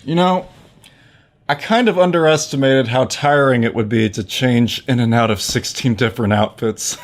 You know, I kind of underestimated how tiring it would be to change in and out of 16 different outfits.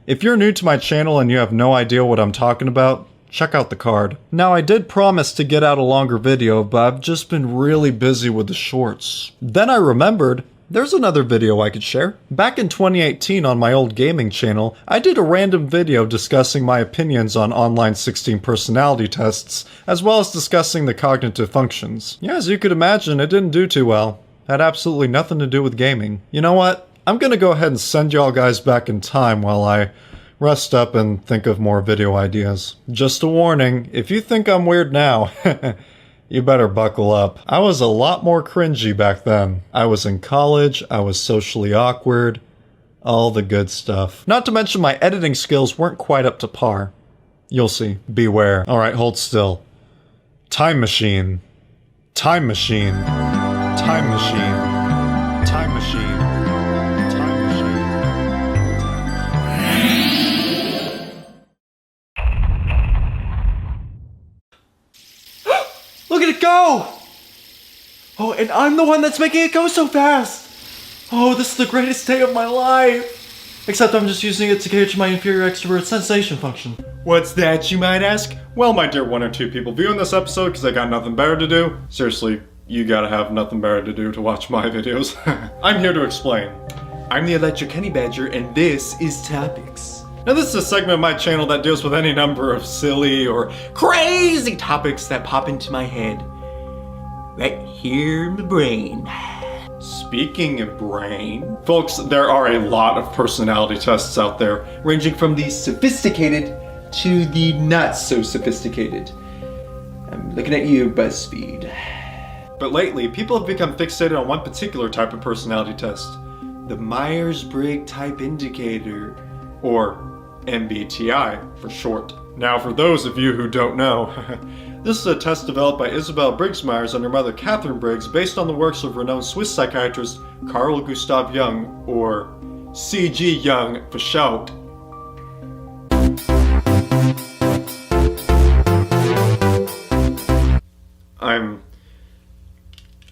If you're new to my channel and you have no idea what I'm talking about, check out the card. Now, I did promise to get out a longer video, but I've just been really busy with the shorts. Then I remembered there's another video I could share. Back in 2018 on my old gaming channel, I did a random video discussing my opinions on online 16 personality tests, as well as discussing the cognitive functions. Yeah, as you could imagine, it didn't do too well. Had absolutely nothing to do with gaming. You know what? I'm gonna go ahead and send y'all guys back in time while I rest up and think of more video ideas. Just a warning, if you think I'm weird now, you better buckle up. I was a lot more cringy back then. I was in college, I was socially awkward, all the good stuff. Not to mention my editing skills weren't quite up to par. You'll see. Beware. Alright, hold still. Time machine. Time machine. Time machine. Time machine. Time machine. Look at it go! Oh, and I'm the one that's making it go so fast! Oh, this is the greatest day of my life! Except I'm just using it to gauge my inferior extrovert sensation function. What's that, you might ask? Well, my dear 1 or 2 people viewing this episode because I got nothing better to do. Seriously, you gotta have nothing better to do to watch my videos. I'm here to explain. I'm the Electric Honey Badger, and this is Topics. Now, this is a segment of my channel that deals with any number of silly or Crazy topics that pop into my head. Right here in the brain. Speaking of brain, folks, there are a lot of personality tests out there, Ranging from the sophisticated to the not so sophisticated. I'm looking at you, BuzzFeed. but lately people have become fixated on one particular type of personality test, The Myers-Briggs Type Indicator. or MBTI for short. Now, for those of you who don't know, this is a test developed by Isabel Briggs Myers and her mother Catherine Briggs based on the works of renowned Swiss psychiatrist Carl Gustav Jung, or C.G. Jung for short.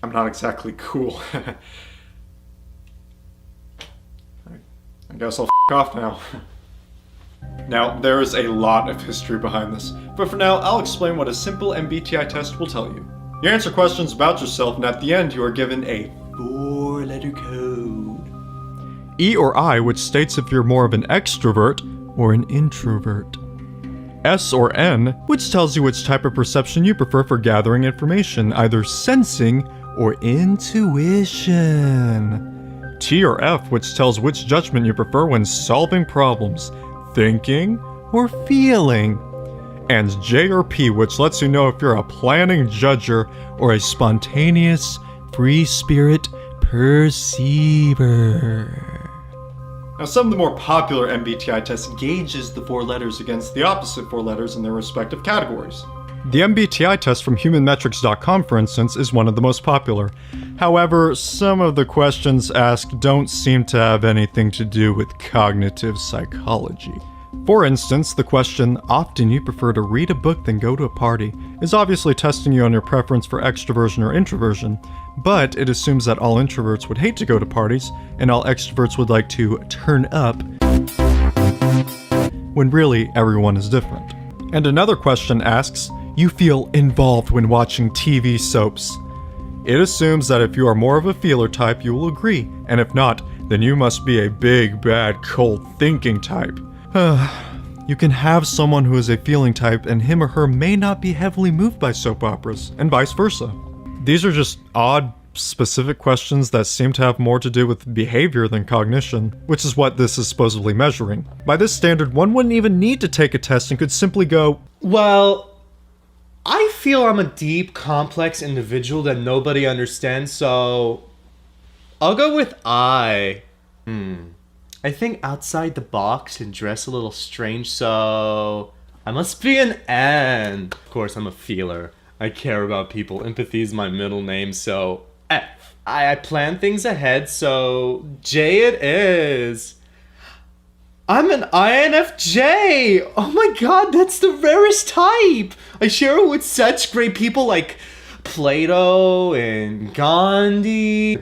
I'm not exactly cool. I guess I'll f*** off now. Now, there is a lot of history behind this, but for now, I'll explain what a simple MBTI test will tell you. You answer questions about yourself, and at the end, you are given a 4-letter code. E or I, which states if you're more of an extrovert or an introvert. S or N, which tells you which type of perception you prefer for gathering information, either sensing or intuition. T or F, which tells which judgment you prefer when solving problems, thinking or feeling. And J or P, which lets you know if you're a planning judger or a spontaneous, free spirit perceiver. Now, some of the more popular MBTI tests gauges the 4 letters against the opposite 4 letters in their respective categories. The MBTI test from humanmetrics.com, for instance, is one of the most popular. However, some of the questions asked don't seem to have anything to do with cognitive psychology. For instance, the question, often you prefer to read a book than go to a party, is obviously testing you on your preference for extroversion or introversion, but it assumes that all introverts would hate to go to parties, and all extroverts would like to turn up, when really everyone is different. And another question asks, you feel involved when watching TV soaps. It assumes that if you are more of a feeler type, you will agree, and if not, then you must be a big, bad, cold thinking type. You can have someone who is a feeling type and him or her may not be heavily moved by soap operas, and vice versa. These are just odd, specific questions that seem to have more to do with behavior than cognition, which is what this is supposedly measuring. By this standard, one wouldn't even need to take a test and could simply go, well, I feel I'm a deep, complex individual that nobody understands, so I'll go with I. I think outside the box and dress a little strange, so I must be an N. Of course, I'm a feeler. I care about people. Empathy is my middle name, so F. I plan things ahead, so J it is. I'm an INFJ! Oh my god, that's the rarest type! I share it with such great people like Plato and Gandhi.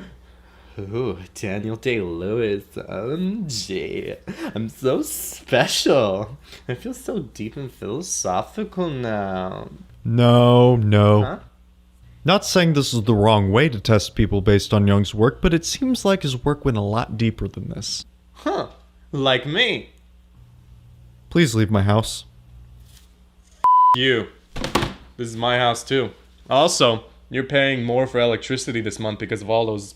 Ooh, Daniel Day-Lewis, OMG. I'm so special. I feel so deep and philosophical now. No. Huh? Not saying this is the wrong way to test people based on Jung's work, but it seems like his work went a lot deeper than this. Huh. Like me. Please leave my house. You. This is my house too. Also, you're paying more for electricity this month because of all those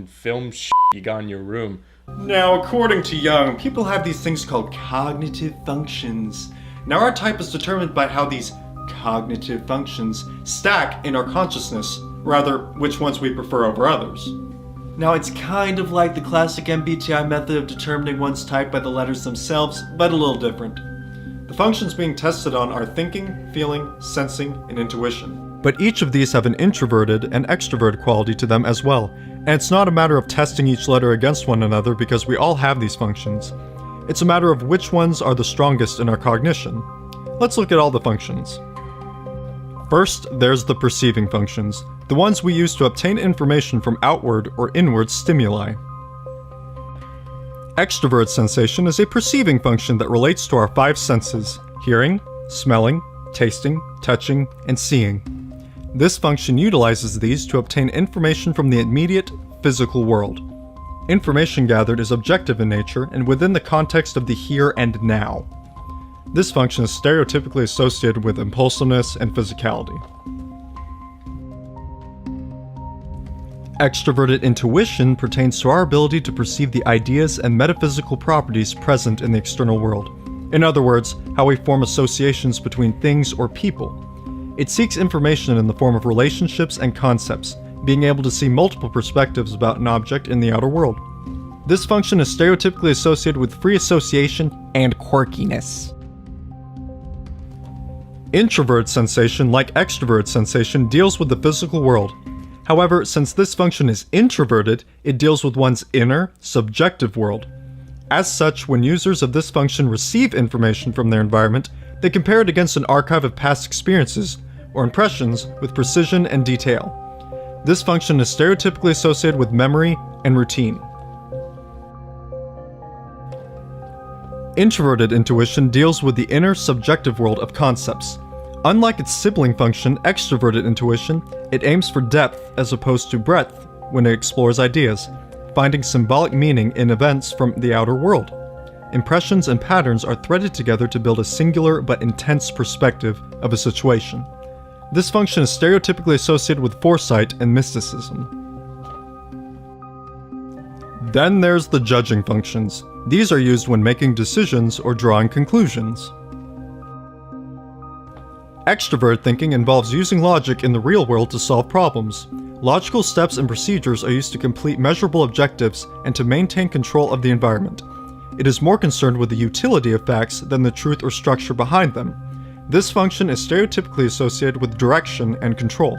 film you got in your room. Now, according to Jung, people have these things called cognitive functions. Now, our type is determined by how these cognitive functions stack in our consciousness, rather, which ones we prefer over others. Now, it's kind of like the classic MBTI method of determining one's type by the letters themselves, but a little different. The functions being tested on are thinking, feeling, sensing, and intuition. But each of these have an introverted and extroverted quality to them as well, and it's not a matter of testing each letter against one another because we all have these functions. It's a matter of which ones are the strongest in our cognition. Let's look at all the functions. First, there's the perceiving functions, the ones we use to obtain information from outward or inward stimuli. Extrovert sensation is a perceiving function that relates to our five senses: hearing, smelling, tasting, touching, and seeing. This function utilizes these to obtain information from the immediate physical world. Information gathered is objective in nature and within the context of the here and now. This function is stereotypically associated with impulsiveness and physicality. Extroverted intuition pertains to our ability to perceive the ideas and metaphysical properties present in the external world. In other words, how we form associations between things or people. It seeks information in the form of relationships and concepts, being able to see multiple perspectives about an object in the outer world. This function is stereotypically associated with free association and quirkiness. Introvert sensation, like extrovert sensation, deals with the physical world. However, since this function is introverted, it deals with one's inner, subjective world. As such, when users of this function receive information from their environment, they compare it against an archive of past experiences or impressions with precision and detail. This function is stereotypically associated with memory and routine. Introverted intuition deals with the inner subjective world of concepts. Unlike its sibling function, extroverted intuition, it aims for depth as opposed to breadth when it explores ideas, finding symbolic meaning in events from the outer world. Impressions and patterns are threaded together to build a singular but intense perspective of a situation. This function is stereotypically associated with foresight and mysticism. Then there's the judging functions. These are used when making decisions or drawing conclusions. Extrovert thinking involves using logic in the real world to solve problems. Logical steps and procedures are used to complete measurable objectives and to maintain control of the environment. It is more concerned with the utility of facts than the truth or structure behind them. This function is stereotypically associated with direction and control.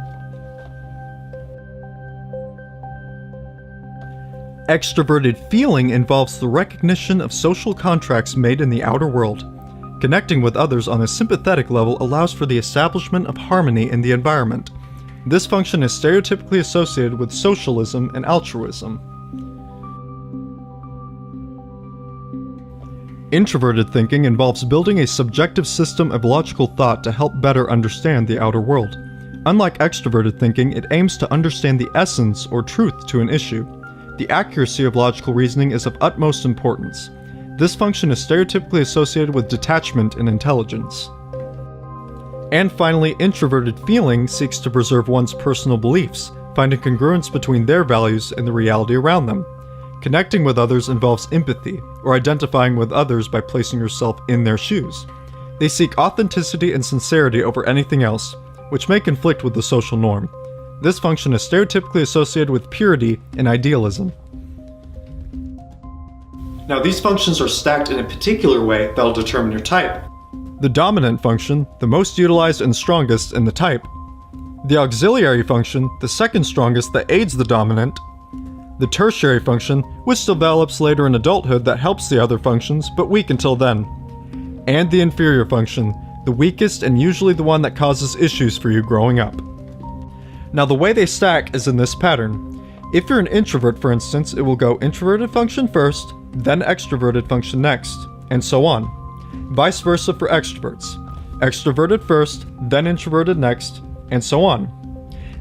Extroverted feeling involves the recognition of social contracts made in the outer world. Connecting with others on a sympathetic level allows for the establishment of harmony in the environment. This function is stereotypically associated with socialism and altruism. Introverted thinking involves building a subjective system of logical thought to help better understand the outer world. Unlike extroverted thinking, it aims to understand the essence or truth to an issue. The accuracy of logical reasoning is of utmost importance. This function is stereotypically associated with detachment and intelligence. And finally, introverted feeling seeks to preserve one's personal beliefs, finding congruence between their values and the reality around them. Connecting with others involves empathy, or identifying with others by placing yourself in their shoes. They seek authenticity and sincerity over anything else, which may conflict with the social norm. This function is stereotypically associated with purity and idealism. Now, these functions are stacked in a particular way that'll determine your type. The dominant function, the most utilized and strongest in the type. The auxiliary function, the second strongest that aids the dominant. the tertiary function, which develops later in adulthood that helps the other functions, but weak until then, and the inferior function, the weakest and usually the one that causes issues for you growing up. Now the way they stack is in this pattern. If you're an introvert, for instance, it will go introverted function first, then extroverted function next, and so on. Vice versa for extroverts. Extroverted first, then introverted next, and so on.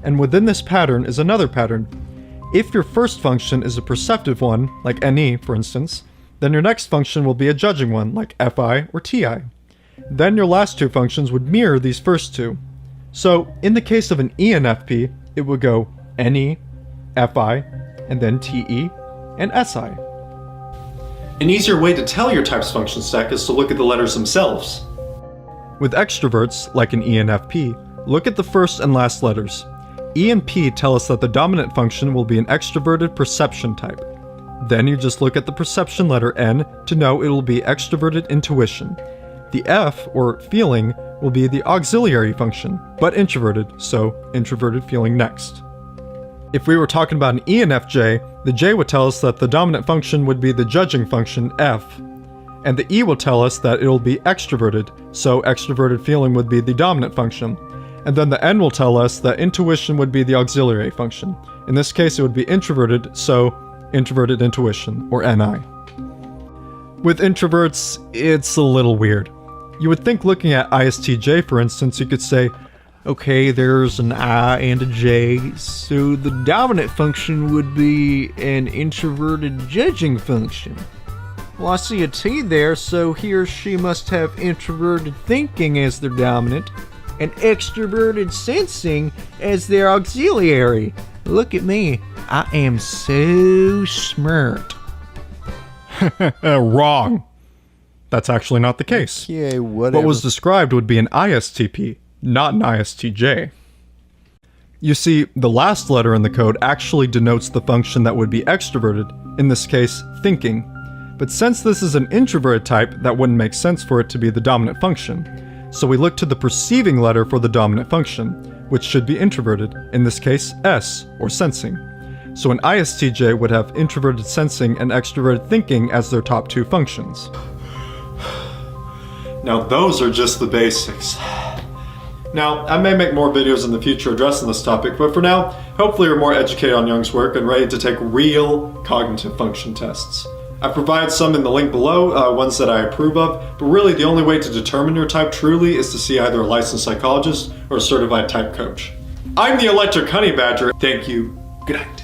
And within this pattern is another pattern. If your first function is a perceptive one, like NE for instance, then your next function will be a judging one, like FI or TI. Then your last two functions would mirror these first two. So, in the case of an ENFP, it would go NE, FI, and then TE, and SI. An easier way to tell your type's function stack is to look at the letters themselves. With extroverts, like an ENFP, look at the first and last letters. E and P tell us that the dominant function will be an extroverted perception type. Then you just look at the perception letter N to know it will be extroverted intuition. The F, or feeling, will be the auxiliary function, but introverted, so introverted feeling next. If we were talking about an ENFJ, the J would tell us that the dominant function would be the judging function F, and the E will tell us that it will be extroverted, so extroverted feeling would be the dominant function, and then the N will tell us that intuition would be the auxiliary function. In this case it would be introverted, so introverted intuition, or NI. With introverts, it's a little weird. You would think looking at ISTJ, for instance, you could say, okay, there's an I and a J, so the dominant function would be an introverted judging function. Well, I see a T there, so he or she must have introverted thinking as their dominant, and extroverted sensing as their auxiliary. Look at me, I am so smart. Wrong. That's actually not the case. Yeah, whatever. What was described would be an ISTP, not an ISTJ. You see, the last letter in the code actually denotes the function that would be extroverted, in this case, thinking. But since this is an introverted type, that wouldn't make sense for it to be the dominant function. So we look to the perceiving letter for the dominant function, which should be introverted, in this case, S, or sensing. So an ISTJ would have introverted sensing and extroverted thinking as their top two functions. Now those are just the basics. Now, I may make more videos in the future addressing this topic, but for now, hopefully you're more educated on Jung's work and ready to take real cognitive function tests. I provide some in the link below, ones that I approve of, but really the only way to determine your type truly is to see either a licensed psychologist or a certified type coach. I'm the Electric Honey Badger. Thank you. Good night.